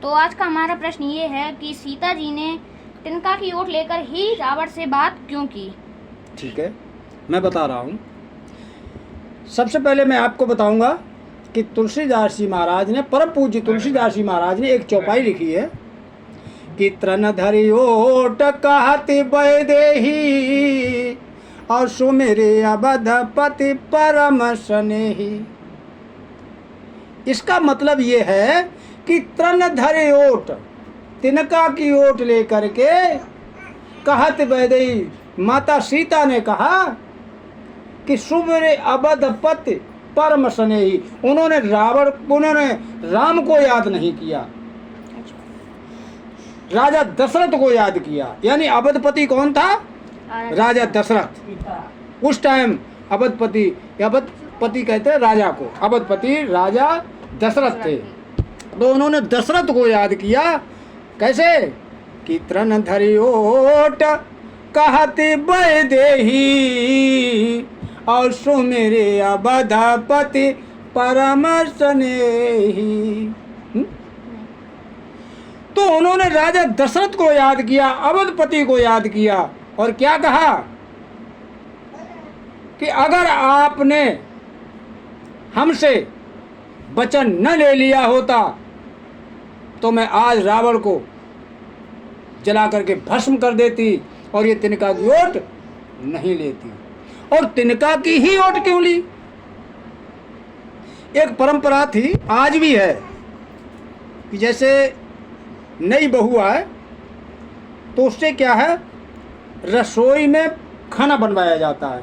तो आज का हमारा प्रश्न ये है कि सीता जी ने तिनका की ओट लेकर ही रावण से बात क्यों की। ठीक है, मैं बता रहा हूँ। सबसे पहले मैं आपको बताऊंगा कि तुलसीदास जी महाराज ने, परम पूज्य तुलसीदास जी महाराज ने एक चौपाई लिखी है कि तृण धरि ओट कहति वैदेही और सुमेरे अवधपति परम स्नेही। इसका मतलब ये है कि तृण धरि ओट, तिनका की ओट लेकर के कहत वैदेही, माता सीता ने कहा कि सुमेरे अवधपति परम स्नेही। उन्होंने राम को याद नहीं किया, राजा दशरथ को याद किया। यानी अवधपति कौन था? राजा दशरथ। उस टाइम अवधपति कहते हैं राजा को, अवधपति राजा दशरथ थे। तो उन्होंने दशरथ को याद किया। कैसे? कि तृण धरि ओट कहति वैदेही और सुमेरे अवधपति परम स्नेही। तो उन्होंने राजा दशरथ को याद किया, अवधपति को याद किया और क्या कहा कि अगर आपने हमसे वचन न ले लिया होता तो मैं आज रावण को जला करके भस्म कर देती और ये तिनका की ओट नहीं लेती। और तिनका की ही ओट क्यों ली? एक परंपरा थी, आज भी है, कि जैसे नई बहू आए तो उससे क्या है, रसोई में खाना बनवाया जाता है,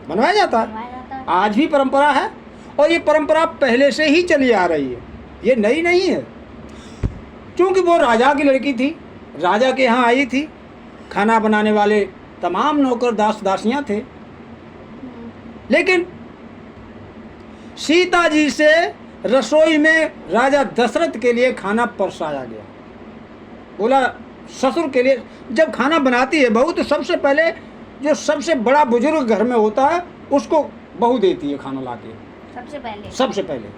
बनवाया जाता है। आज भी परंपरा है और ये परंपरा पहले से ही चली आ रही है, ये नई नहीं है। क्योंकि वो राजा की लड़की थी, राजा के यहाँ आई थी, खाना बनाने वाले तमाम नौकर दासियां थे। लेकिन सीता जी से रसोई में राजा दशरथ के लिए खाना परसाया गया। बोला ससुर के लिए जब खाना बनाती है बहू तो सबसे पहले जो सबसे बड़ा बुजुर्ग घर में होता है उसको बहू देती है खाना लाके, सबसे पहले।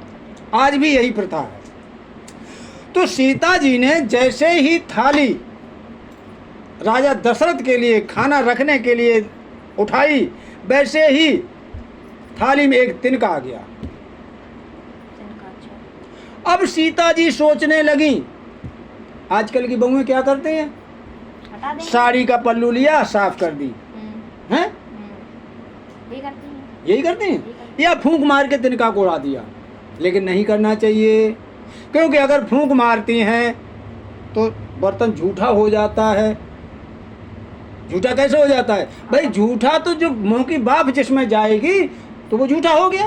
आज भी यही प्रथा है। तो सीता जी ने जैसे ही थाली राजा दशरथ के लिए खाना रखने के लिए उठाई, वैसे ही थाली में एक तिनका आ गया। अब सीता जी सोचने लगी, आजकल की बहुएं क्या करते हैं, साड़ी का पल्लू लिया साफ कर दी, हैं? यही करते हैं, या फूंक मार के तिनका को उड़ा दिया। लेकिन नहीं करना चाहिए, क्योंकि अगर फूंक मारती हैं तो बर्तन झूठा हो जाता है। झूठा कैसे हो जाता है भाई? झूठा तो जो मुंह की भाप जिसमें जाएगी तो वो झूठा हो गया।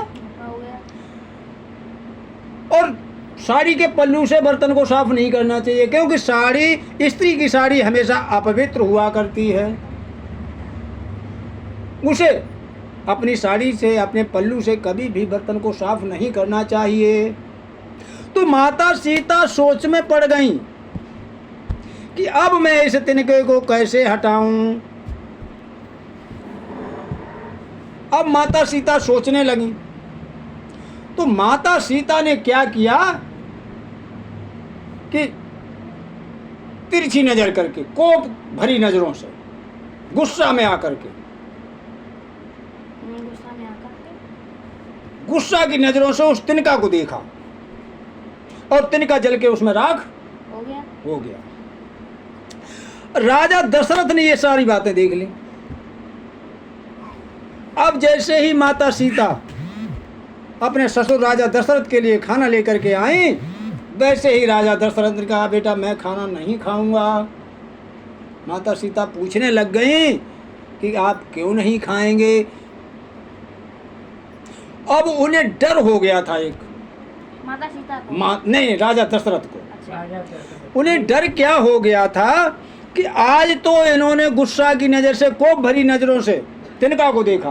और साड़ी के पल्लू से बर्तन को साफ नहीं करना चाहिए, क्योंकि साड़ी, स्त्री की साड़ी हमेशा अपवित्र हुआ करती है। उसे अपनी साड़ी से, अपने पल्लू से कभी भी बर्तन को साफ नहीं करना चाहिए। तो माता सीता सोच में पड़ गई कि अब मैं इस तिनके को कैसे हटाऊं। अब माता सीता सोचने लगी। तो माता सीता ने क्या किया कि तिरछी नजर करके, कोप भरी नजरों से, गुस्सा में आकर के, गुस्सा की नजरों से उस तिनका को देखा और तिनका जल के उसमें राख हो गया। राजा दशरथ ने ये सारी बातें देख ली। अब जैसे ही माता सीता अपने ससुर राजा दशरथ के लिए खाना लेकर के आई, वैसे ही राजा दशरथ ने कहा, बेटा मैं खाना नहीं खाऊंगा। माता सीता पूछने लग गई कि आप क्यों नहीं खाएंगे। अब उन्हें डर हो गया था, एक माता सीता को, नहीं राजा दशरथ को। अच्छा। उन्हें डर क्या हो गया था कि आज तो इन्होंने गुस्सा की नज़र से, कोप भरी नज़रों से तिनका को देखा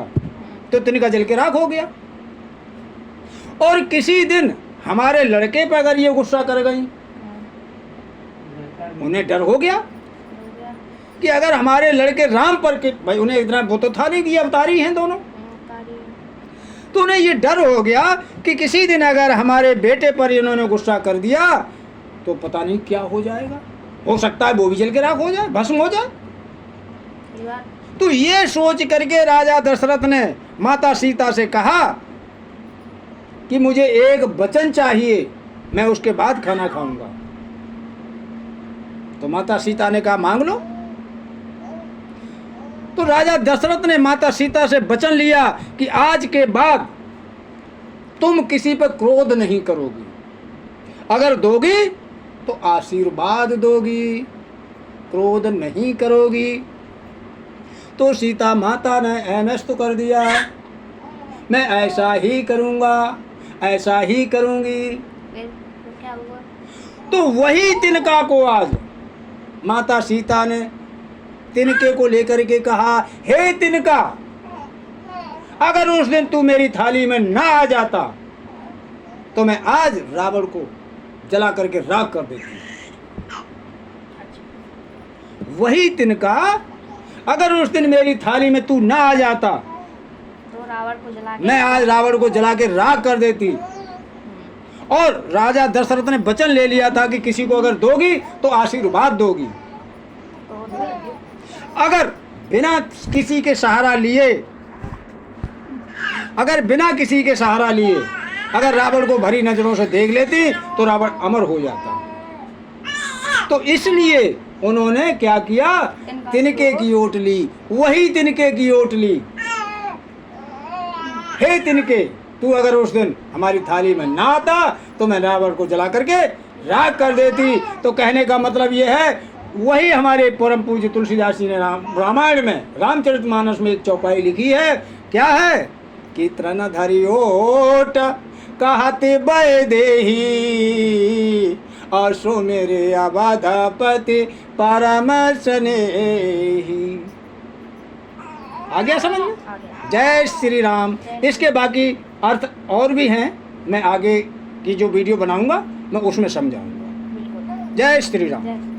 तो तिनका जल के राख हो गया, और किसी दिन हमारे लड़के पर अगर ये गुस्सा कर गई, उन्हें डर हो गया कि अगर हमारे लड़के राम पर के, भाई उन्हें इतना, वो तो था नहीं कि अवतारी हैं दोनों, तो उन्हें ये डर हो गया कि किसी दिन अगर हमारे बेटे पर इन्होंने गुस्सा कर दिया तो पता नहीं क्या हो जाएगा, हो सकता है वो भी जल के राख हो जाए, भस्म हो जाए। सही बात। तो ये सोच करके राजा दशरथ ने माता सीता से कहा कि मुझे एक वचन चाहिए, मैं उसके बाद खाना खाऊंगा। तो माता सीता ने कहा मांग लो। तो राजा दशरथ ने माता सीता से वचन लिया कि आज के बाद तुम किसी पर क्रोध नहीं करोगी, अगर दोगी तो आशीर्वाद दोगी, क्रोध नहीं करोगी। तो सीता माता ने एमएस तो कर दिया, मैं ऐसा ही करूँगा, ऐसा ही करूँगी। फिर क्या हुआ? तो वही तिनका को आज माता सीता ने तिनके को लेकर के कहा, हे तिनका, अगर उस दिन तू मेरी थाली में ना आ जाता तो मैं आज रावण को जला करके राख कर देती। वही तिनका, अगर उस दिन मेरी थाली में तू ना आ जाता तो रावण को जला के मैं आज रावण को जला के राख कर देती। और राजा दशरथ ने वचन ले लिया था कि किसी को अगर दोगी तो आशीर्वाद दोगी, तो दे दो। अगर बिना किसी के सहारा लिए, अगर बिना किसी के सहारा लिए अगर रावण को भरी नजरों से देख लेती तो रावण अमर हो जाता। तो इसलिए उन्होंने क्या किया, तिनके की ओट ली, वही तिनके की ओट ली। हे तिनके, तू अगर उस दिन हमारी थाली में ना आता तो मैं रावण को जला करके राख कर देती। तो कहने का मतलब ये है, वही हमारे परम पूज्य तुलसीदास जी ने रामायण में, रामचरितमानस में एक चौपाई लिखी है। क्या है कि तृणधारी ओट कहते बय देही, आसो मेरे अबाधापति परम स्नेही। आ गया समझ में? आ गया। जय श्री राम। इसके बाकी अर्थ और भी हैं, मैं आगे की जो वीडियो बनाऊंगा मैं उसमें समझाऊंगा। बिल्कुल। जय श्री राम। जय